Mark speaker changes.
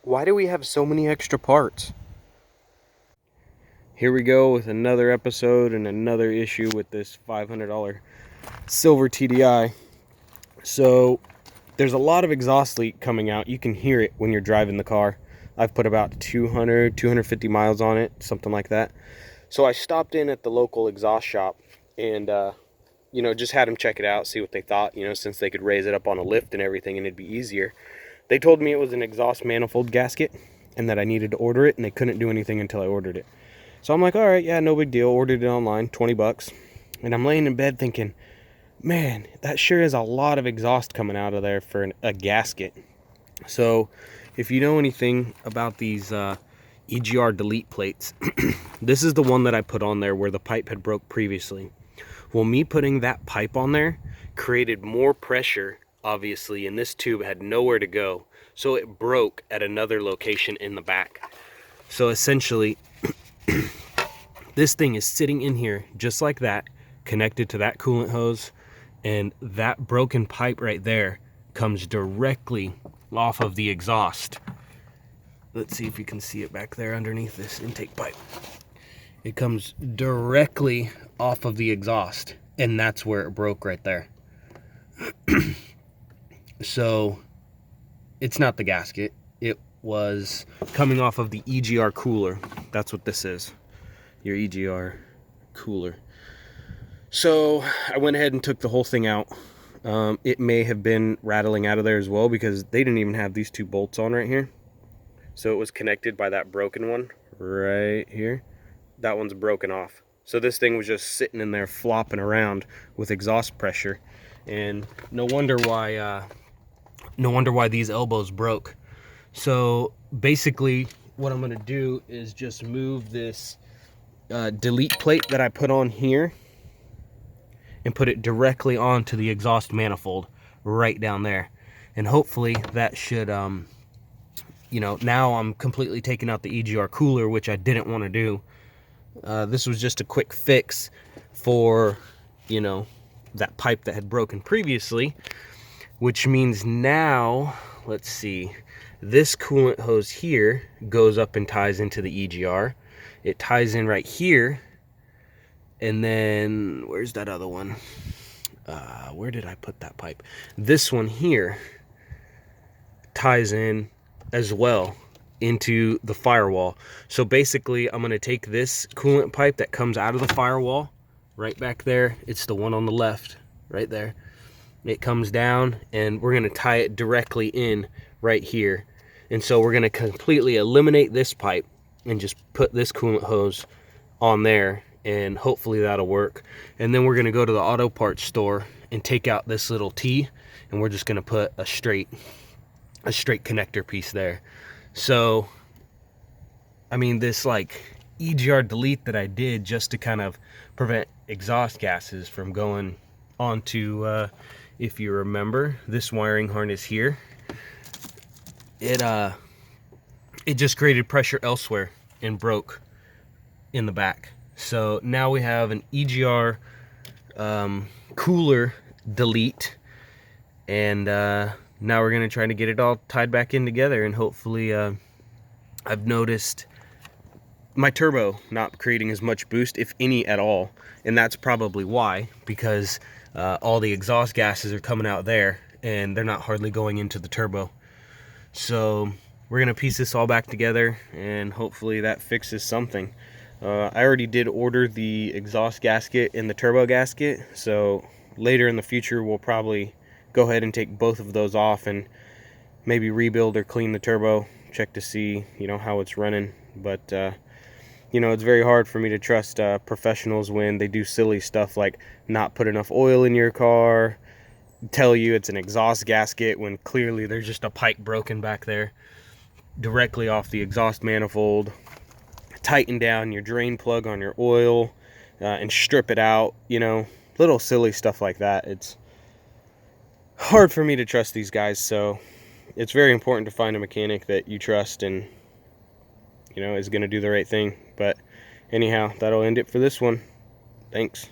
Speaker 1: Why do we have so many extra parts? Here we go with another episode and another issue with this $500 silver TDI. So there's a lot of exhaust leak coming out. You can hear it when you're driving the car. I've put about 250 miles on it, something like that. So I stopped in at the local exhaust shop and just had them check it out, see what they thought, since they could raise it up on a lift and everything and it'd be easier. They told me it was an exhaust manifold gasket and that I needed to order it, and they couldn't do anything until I ordered it. So I'm like, all right, yeah, no big deal. Ordered it online, 20 bucks. And I'm laying in bed thinking, man, that sure is a lot of exhaust coming out of there for a gasket. So if you know anything about these EGR delete plates, this is the one that I put on there where the pipe had broke previously. Well, me putting that pipe on there created more pressure, obviously, and this tube had nowhere to go. So it broke at another location in the back. So essentially, this thing is sitting in here just like that, connected to that coolant hose, and that broken pipe right there comes directly off of the exhaust. Let's see if you can see it back there underneath this intake pipe. It comes directly off of the exhaust, and that's where it broke right there. So it's not the gasket. It was coming off of the EGR cooler. That's what this is, your EGR cooler. So I went ahead and took the whole thing out. It may have been rattling out of there as well because they didn't even have these two bolts on right here. So it was connected by that broken one right here. That one's broken off. So this thing was just sitting in there flopping around with exhaust pressure, and no wonder why these elbows broke. So basically what I'm going to do is just move this delete plate that I put on here and put it directly onto the exhaust manifold right down there. And hopefully that should, now I'm completely taking out the EGR cooler, which I didn't want to do. This was just a quick fix for, that pipe that had broken previously, which means now, let's see, this coolant hose here goes up and ties into the EGR. It ties in right here. And then, where's that other one? Where did I put that pipe? This one here ties in as well into the firewall. So basically, I'm going to take this coolant pipe that comes out of the firewall right back there. It's the one on the left, right there. It comes down, and we're going to tie it directly in right here. And so we're going to completely eliminate this pipe and just put this coolant hose on there, and hopefully that'll work. And then we're going to go to the auto parts store and take out this little T, and we're just going to put a straight connector piece there. So I mean, this like EGR delete that I did just to kind of prevent exhaust gases from going onto, if you remember, this wiring harness here, it just created pressure elsewhere and broke in the back. So now we have an EGR cooler delete, and now we're going to try to get it all tied back in together, and hopefully I've noticed my turbo not creating as much boost, if any at all, and that's probably why, because all the exhaust gases are coming out there and they're not hardly going into the turbo. So we're gonna piece this all back together, and hopefully that fixes something. I already did order the exhaust gasket and the turbo gasket, so later in the future we'll probably go ahead and take both of those off and maybe rebuild or clean the turbo, check to see how it's running. But it's very hard for me to trust professionals when they do silly stuff like not put enough oil in your car, tell you it's an exhaust gasket when clearly there's just a pipe broken back there directly off the exhaust manifold. Tighten down your drain plug on your oil and strip it out, little silly stuff like that. It's hard for me to trust these guys, so it's very important to find a mechanic that you trust and is going to do the right thing. But anyhow, that'll end it for this one. Thanks.